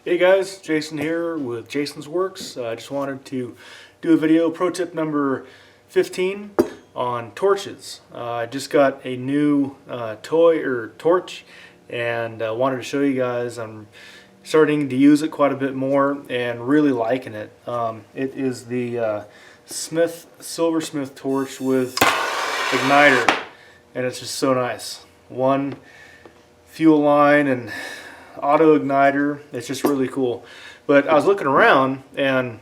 Hey guys, Jason here with Jason's Works. I just wanted to do a video, pro tip number 15 on torches. I just got a new torch and wanted to show you guys. I'm starting to use it quite a bit more and really liking it. It is the Silversmith torch with igniter, and it's just so nice. One fuel line and auto igniter. It's just really cool. But I was looking around and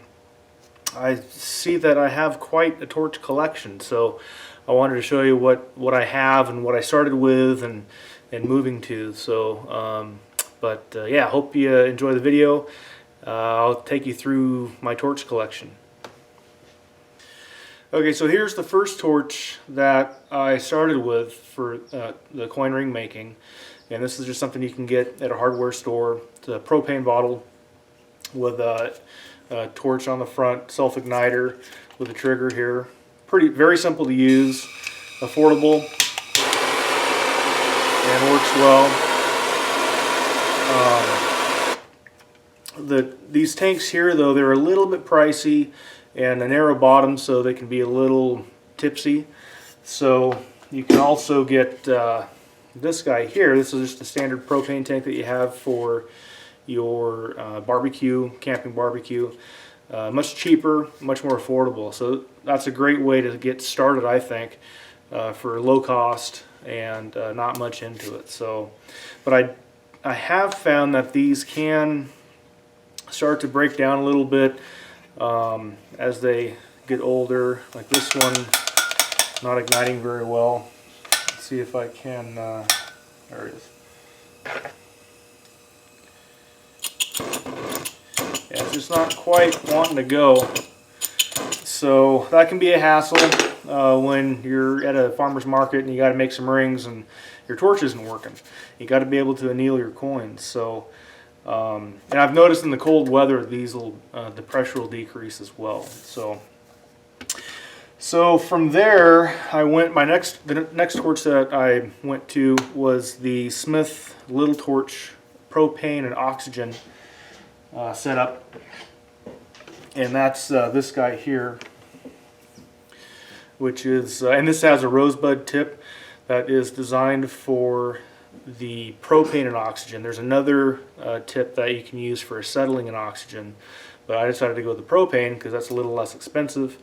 I see that I have quite a torch collection, so I wanted to show you what I have and what I started with and moving to. So yeah, hope you enjoy the video. I'll take you through my torch collection. Okay, so here's the first torch that I started with for the coin ring making. And this is just something you can get at a hardware store. It's a propane bottle with a torch on the front, self-igniter with a trigger here. Very simple to use, affordable, and works well. These tanks here, though, they're a little bit pricey and a narrow bottom, so they can be a little tipsy. So you can also get this guy here. This is just a standard propane tank that you have for your camping barbecue. Much cheaper, much more affordable. So that's a great way to get started, I think, for low cost and not much into it. So, but I have found that these can start to break down a little bit as they get older. Like this one, not igniting very well. See if I can, there it is. Yeah, it's just not quite wanting to go. So that can be a hassle when you're at a farmer's market and you got to make some rings and your torch isn't working. You got to be able to anneal your coins. So, and I've noticed in the cold weather these will, the pressure will decrease as well. So from there, the next torch that I went to was the Smith Little Torch Propane and Oxygen setup, and that's this guy here, which is, and this has a Rosebud tip that is designed for the propane and oxygen. There's another tip that you can use for acetylene and oxygen, but I decided to go with the propane because that's a little less expensive.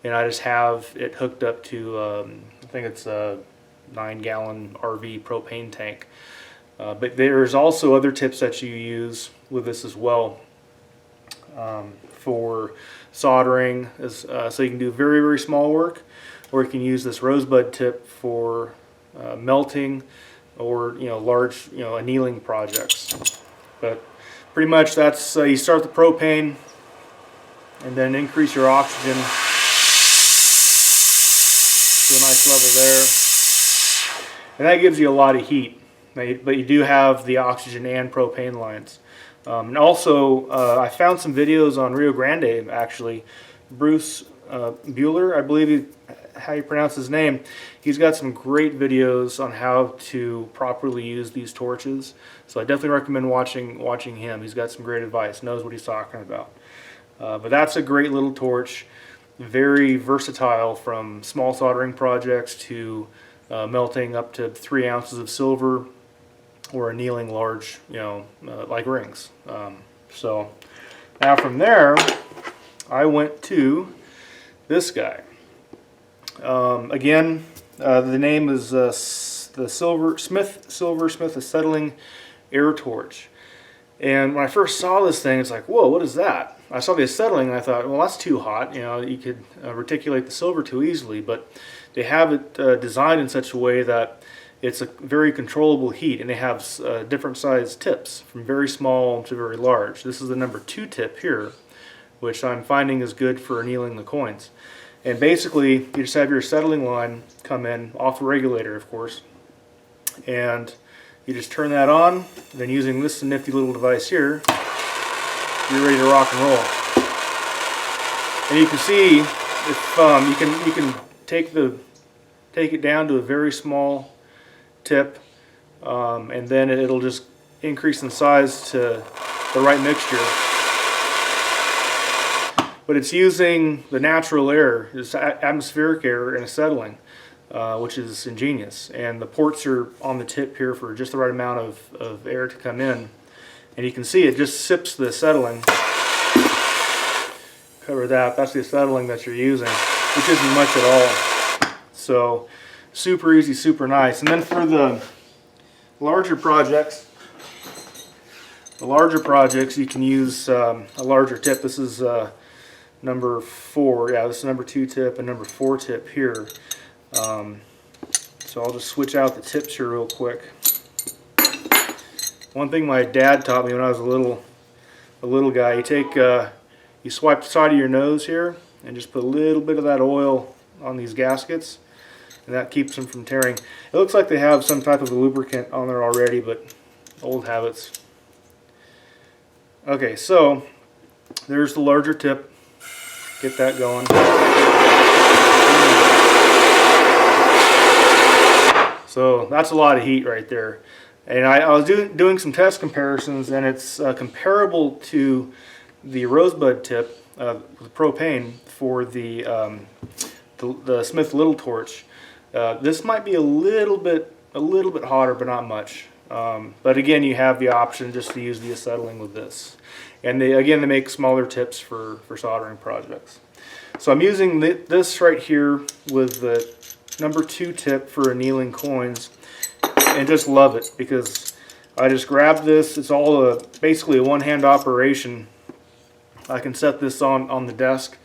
And I just have it hooked up to, I think it's a 9-gallon RV propane tank. But there's also other tips that you use with this as well for soldering. So you can do very, very small work, or you can use this Rosebud tip for melting or large annealing projects. But pretty much that's you start the propane and then increase your oxygen to a nice level there, and that gives you a lot of heat, but you do have the oxygen and propane lines. And also I found some videos on Rio Grande, actually. Bruce Buhler, I believe how you pronounce his name. He's got some great videos on how to properly use these torches, so I definitely recommend watching him. He's got some great advice, knows what he's talking about. But that's a great little torch. Very versatile, from small soldering projects to melting up to 3 ounces of silver or annealing large, like rings. So now from there, I went to this guy. Again, the name is the Silversmith Acetylene Air Torch. And when I first saw this thing, it's like, whoa, what is that? I saw the acetylene and I thought, well, that's too hot. You could reticulate the silver too easily. But they have it designed in such a way that it's a very controllable heat, and they have different size tips from very small to very large. This is the number 2 tip here, which I'm finding is good for annealing the coins. And basically, you just have your acetylene line come in off the regulator, of course, and you just turn that on. And then using this nifty little device here, you're ready to rock and roll. And you can see if you can take it down to a very small tip, and then it'll just increase in size to the right mixture. But it's using the natural air, it's atmospheric air and acetylene, which is ingenious. And the ports are on the tip here for just the right amount of air to come in. And you can see it just sips the acetylene. Cover that, that's the acetylene that you're using, which isn't much at all. So super easy, super nice. And then for the larger projects, you can use a larger tip. This is number 4. Yeah, this is number 2 tip and number 4 tip here. So I'll just switch out the tips here real quick. One thing my dad taught me when I was a little guy, you swipe the side of your nose here and just put a little bit of that oil on these gaskets, and that keeps them from tearing. It looks like they have some type of a lubricant on there already, but old habits. Okay, so there's the larger tip. Get that going. So that's a lot of heat right there. And I was doing some test comparisons, and it's comparable to the Rosebud tip with propane for the Smith Little torch. This might be a little bit hotter, but not much. But again, you have the option just to use the acetylene with this. And they make smaller tips for soldering projects. So I'm using this right here with the number 2 tip for annealing coins, and just love it because I just grab this. It's all basically a one-hand operation. I can set this on the desk,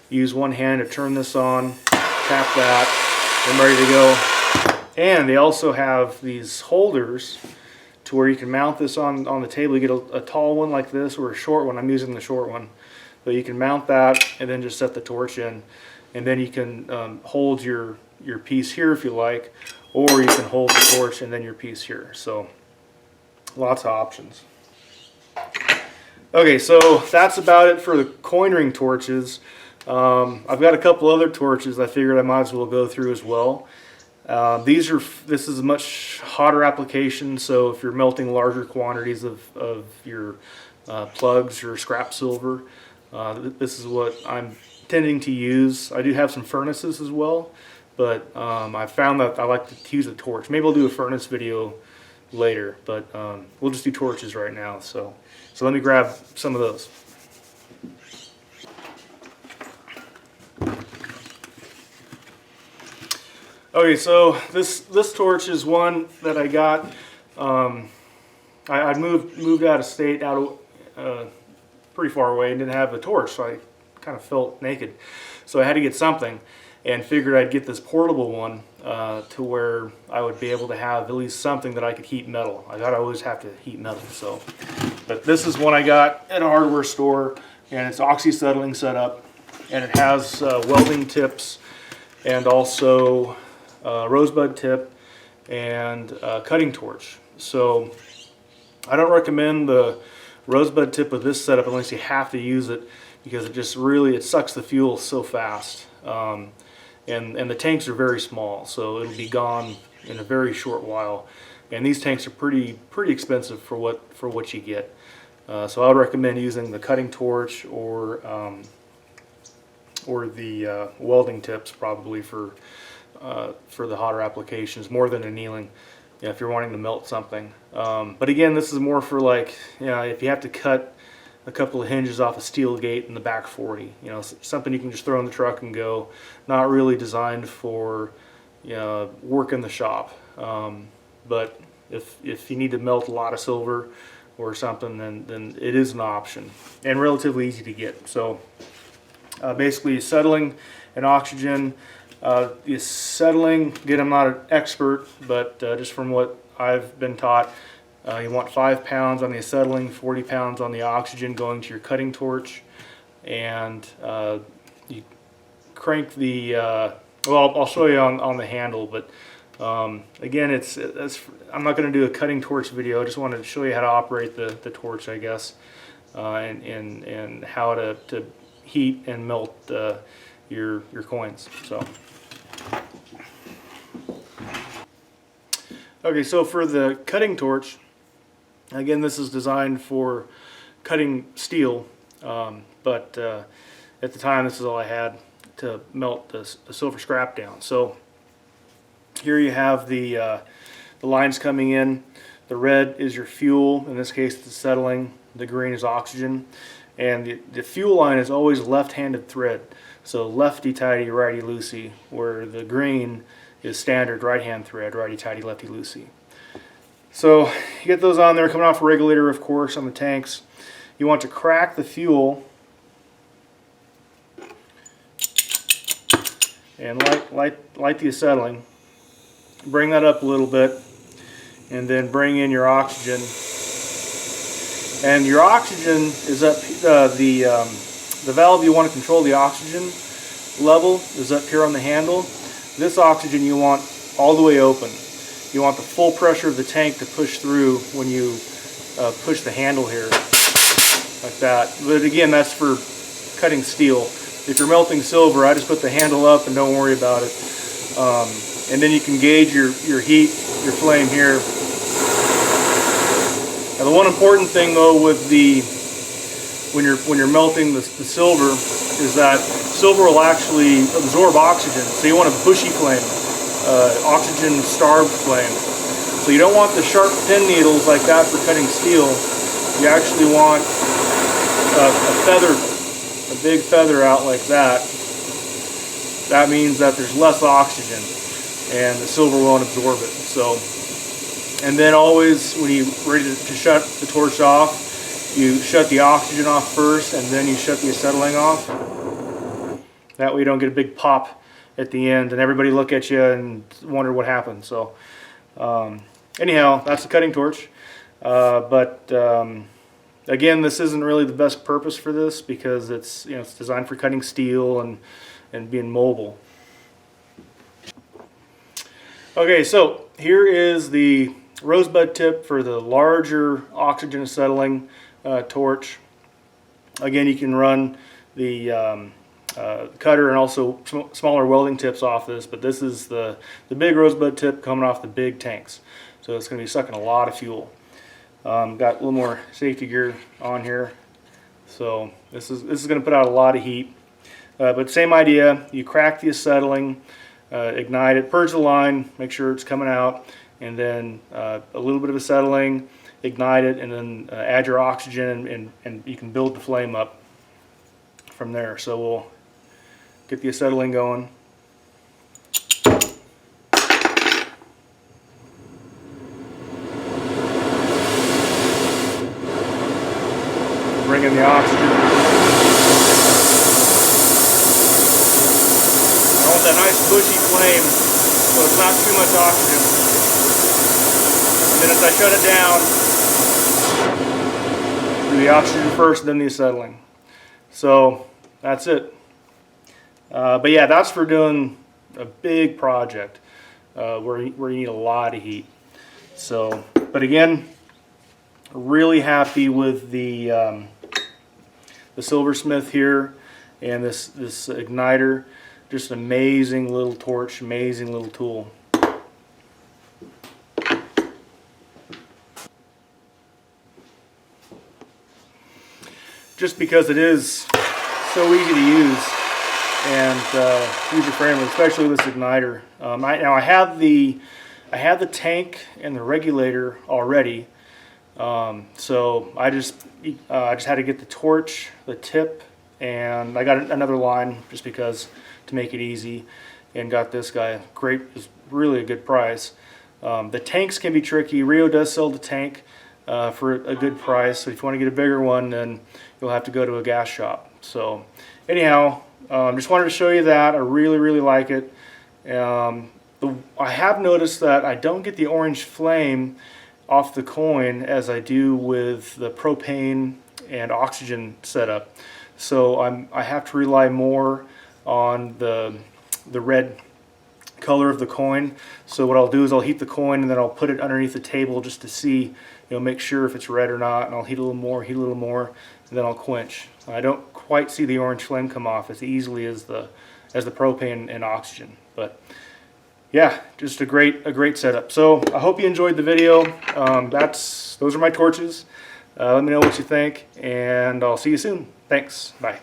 use one hand to turn this on, tap that, I'm ready to go. And they also have these holders to where you can mount this on the table. You get a tall one like this or a short one. I'm using the short one. But you can mount that and then just set the torch in. And then you can hold your piece here if you like, or you can hold the torch and then your piece here. So lots of options. Okay, so that's about it for the coin ring torches. I've got a couple other torches I figured I might as well go through as well. This is a much hotter application, so if you're melting larger quantities of your plugs or scrap silver, this is what I'm tending to use. I do have some furnaces as well, but I found that I like to use a torch. Maybe I'll do a furnace video later, but we'll just do torches right now. So let me grab some of those. Okay, so this torch is one that I got. I moved out of state, pretty far away, and didn't have a torch, so I kind of felt naked. So I had to get something, and figured I'd get this portable one to where I would be able to have at least something that I could heat metal. I thought I always have to heat metal, so. But this is one I got at a hardware store, and it's Oxy-Acetylene Setup, and it has welding tips and also Rosebud tip and cutting torch. So I don't recommend the Rosebud tip with this setup unless you have to use it, because it sucks the fuel so fast. And the tanks are very small, so it'll be gone in a very short while. And these tanks are pretty expensive for what you get. So I would recommend using the cutting torch or the welding tips probably for the hotter applications, more than annealing, if you're wanting to melt something. But again, this is more for if you have to cut a couple of hinges off a steel gate in the back 40, something you can just throw in the truck and go. Not really designed for work in the shop. But if you need to melt a lot of silver or something, then it is an option and relatively easy to get. So basically acetylene and oxygen. The acetylene, again, I'm not an expert, but just from what I've been taught, you want 5 pounds on the acetylene, 40 pounds on the oxygen going to your cutting torch, and you crank the, well, I'll show you on the handle, but again, I'm not going to do a cutting torch video. I just wanted to show you how to operate the torch, I guess, and how to heat and melt your coins. So okay, so for the cutting torch, again, this is designed for cutting steel, but at the time this is all I had to melt the silver scrap down. So here you have the lines coming in. The red is your fuel, in this case it's acetylene. The green is oxygen, and the fuel line is always left-handed thread, so lefty-tighty, righty-loosey, where the green is standard right-hand thread, righty-tighty, lefty-loosey. So you get those on there, coming off a regulator, of course, on the tanks. You want to crack the fuel and light the acetylene. Bring that up a little bit, and then bring in your oxygen. And your oxygen is up. The valve you want to control the oxygen level is up here on the handle. This oxygen you want all the way open. You want the full pressure of the tank to push through when you push the handle here, like that. But again, that's for cutting steel. If you're melting silver, I just put the handle up and don't worry about it. And then you can gauge your heat, your flame here. Now the one important thing though with when you're melting the silver is that silver will actually absorb oxygen. So you want a bushy flame, oxygen starved flame. So you don't want the sharp pin needles like that for cutting steel. You actually want a big feather out like that. That means that there's less oxygen and the silver won't absorb it. So, and then always when you're ready to shut the torch off, you shut the oxygen off first and then you shut the acetylene off. That way you don't get a big pop at the end and everybody look at you and wonder what happened. So anyhow, that's the cutting torch. Again, this isn't really the best purpose for this because it's designed for cutting steel and being mobile. Okay, so here is the Rosebud tip for the larger oxygen acetylene torch. Again, you can run the cutter and also smaller welding tips off this, but this is the big Rosebud tip coming off the big tanks. So it's going to be sucking a lot of fuel. Got a little more safety gear on here. So this is going to put out a lot of heat. But same idea, you crack the acetylene, ignite it, purge the line, make sure it's coming out, and then a little bit of acetylene, ignite it, and then add your oxygen, and you can build the flame up from there. So we'll get the acetylene going. Bring in the oxygen. I want that nice bushy flame so it's not too much oxygen. And then as I shut it down, do the oxygen first, then the acetylene. So that's it. But yeah, that's for doing a big project where you need a lot of heat. So, but again, really happy with the silversmith here and this igniter. Just an amazing little torch, amazing little tool. Just because it is so easy to use and user friendly, especially with this igniter. Now I have the tank and the regulator already, so I just had to get the torch, the tip, and I got another line just because to make it easy, and got this guy. Great, is really a good price. The tanks can be tricky. Rio does sell the tank for a good price, so if you want to get a bigger one, then you'll have to go to a gas shop. So anyhow, just wanted to show you that. I really like it. I have noticed that I don't get the orange flame off the coin as I do with the propane and oxygen setup. So I have to rely more on the red color of the coin. So what I'll do is I'll heat the coin and then I'll put it underneath the table just to see, make sure if it's red or not, and I'll heat a little more, and then I'll quench. I don't quite see the orange flame come off as easily as the propane and oxygen, but yeah, just a great setup. So I hope you enjoyed the video. Those are my torches. Let me know what you think, and I'll see you soon. Thanks. Bye.